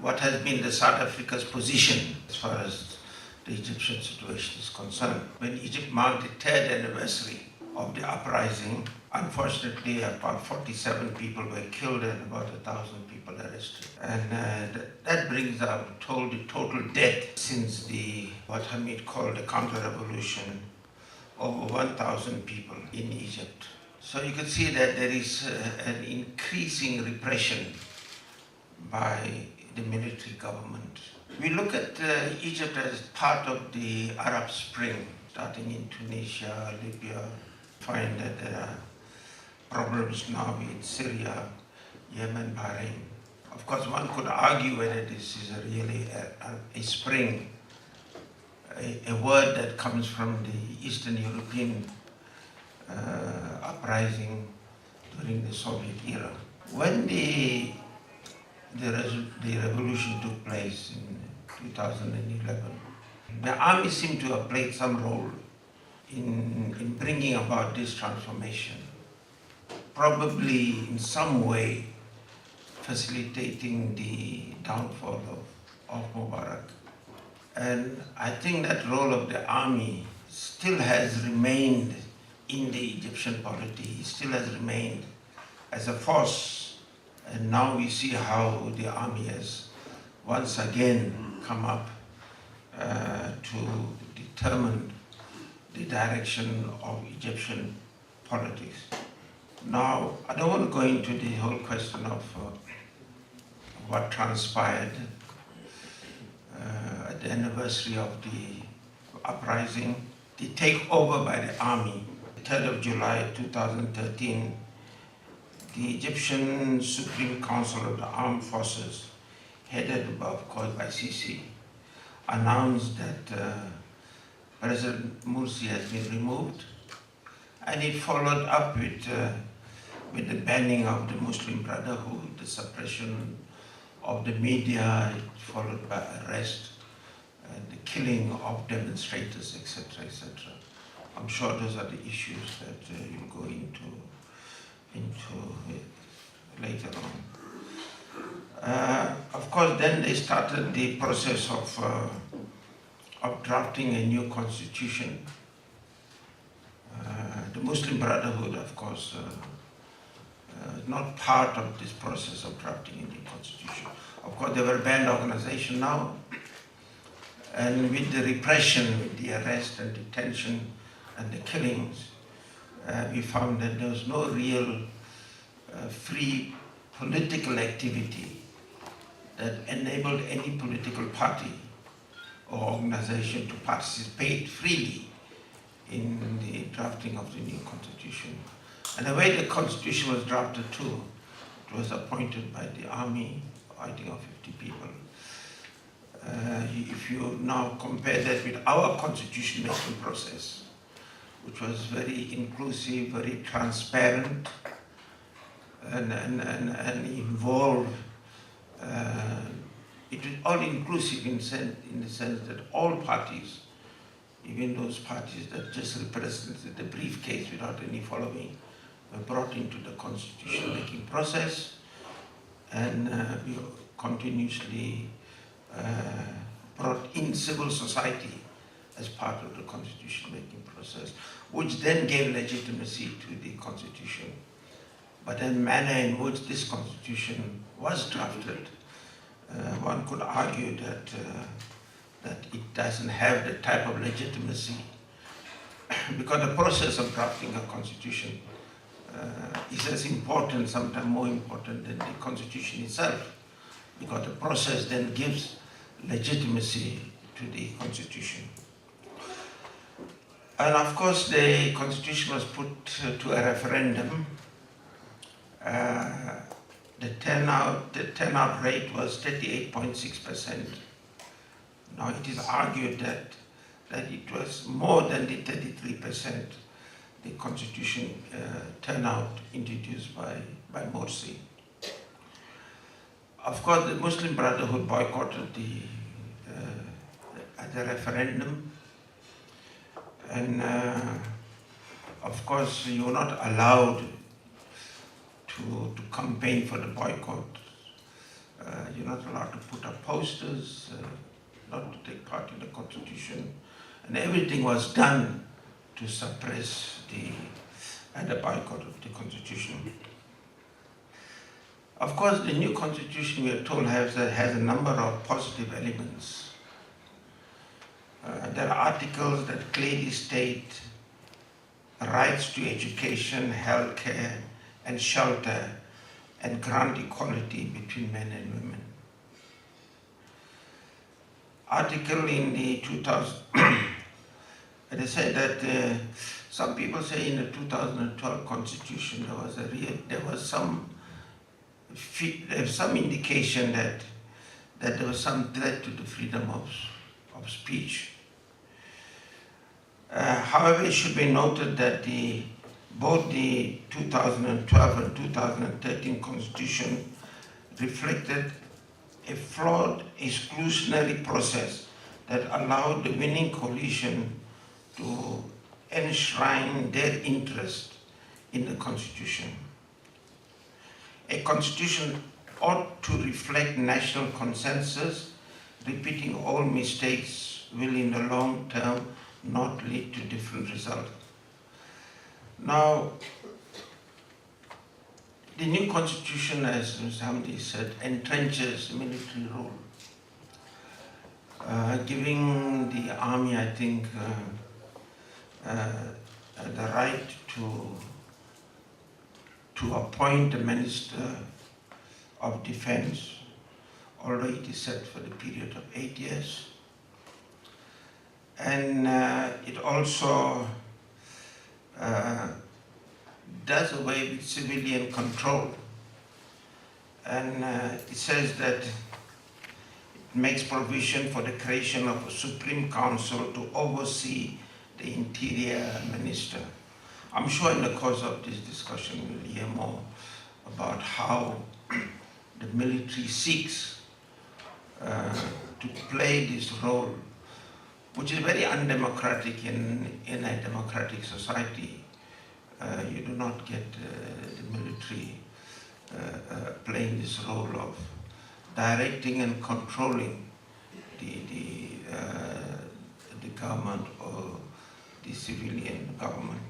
what has been the South Africa's position as far as the Egyptian situation is concerned. When Egypt marked the 3rd anniversary of the uprising, unfortunately about 47 people were killed and about 1,000 people arrested. And that brings up the total death since what Hamid called the counter-revolution, over 1,000 people in Egypt. So you can see that there is an increasing repression by the military government. We look at Egypt as part of the Arab Spring, starting in Tunisia, Libya. Find that there are problems now in Syria, Yemen, Bahrain. Of course, one could argue whether this is really a spring, a word that comes from the Eastern European uprising during the Soviet era. When the revolution took place in 2011, the army seemed to have played some role in bringing about this transformation, probably in some way facilitating the downfall of Mubarak. And I think that role of the army still has remained in the Egyptian polity, still has remained as a force. And now we see how the army has once again come up to determine the direction of Egyptian politics. Now, I don't want to go into the whole question of what transpired at the anniversary of the uprising. The takeover by the army, 3rd of July 2013, the Egyptian Supreme Council of the Armed Forces, headed of course by Sisi, announced that President Morsi has been removed, and it followed up with the banning of the Muslim Brotherhood, the suppression of the media, followed by arrest, and the killing of demonstrators, etc., etc. I'm sure those are the issues that you'll go into later on. Of course, then they started the process of drafting a new constitution. The Muslim Brotherhood, of course, not part of this process of drafting a new constitution. Of course, they were a banned organization now, and with the repression, with the arrest and detention and the killings, we found that there was no real free political activity that enabled any political party or organization to participate freely in the drafting of the new constitution. And the way the constitution was drafted too, it was appointed by the army, I think of 50 people. If you now compare that with our constitution making process, which was very inclusive, very transparent, and involved, it was all inclusive in the sense that all parties, even those parties that just represented the briefcase without any following, were brought into the constitution making process, and we continuously brought in civil society as part of the constitution making process, which then gave legitimacy to the constitution. But the manner in which this constitution was drafted, one could argue that it doesn't have the type of legitimacy, because the process of drafting a constitution is as important, sometimes more important than the constitution itself, because the process then gives legitimacy to the constitution. And of course, the constitution was put to a referendum. The turnout rate was 38.6%. Now it is argued that it was more than the 33% the constitution turnout introduced by Morsi. Of course, the Muslim Brotherhood boycotted the referendum, and of course you were not allowed to campaign for the boycott. You're not allowed to put up posters, not to take part in the constitution, and everything was done to suppress the boycott of the constitution. Of course, the new constitution, we are told, has a number of positive elements. There are articles that clearly state rights to education, healthcare, and shelter, and grant equality between men and women. Article in the 2000, they say that some people say in the 2012 constitution there was some indication that there was some threat to the freedom of speech. However, it should be noted that both the 2012 and 2013 constitution reflected a flawed exclusionary process that allowed the winning coalition to enshrine their interest in the constitution. A constitution ought to reflect national consensus. Repeating all mistakes will in the long term not lead to different results. Now, the new constitution, as Mr. Hamdi said, entrenches military rule, giving the army, I think, the right to appoint a minister of defense, although it is set for the period of 8 years. And it also does away with civilian control. And it says that it makes provision for the creation of a Supreme Council to oversee the Interior Minister. I'm sure in the course of this discussion we'll hear more about how the military seeks to play this role, which is very undemocratic in a democratic society. You do not get the military playing this role of directing and controlling the government or the civilian government.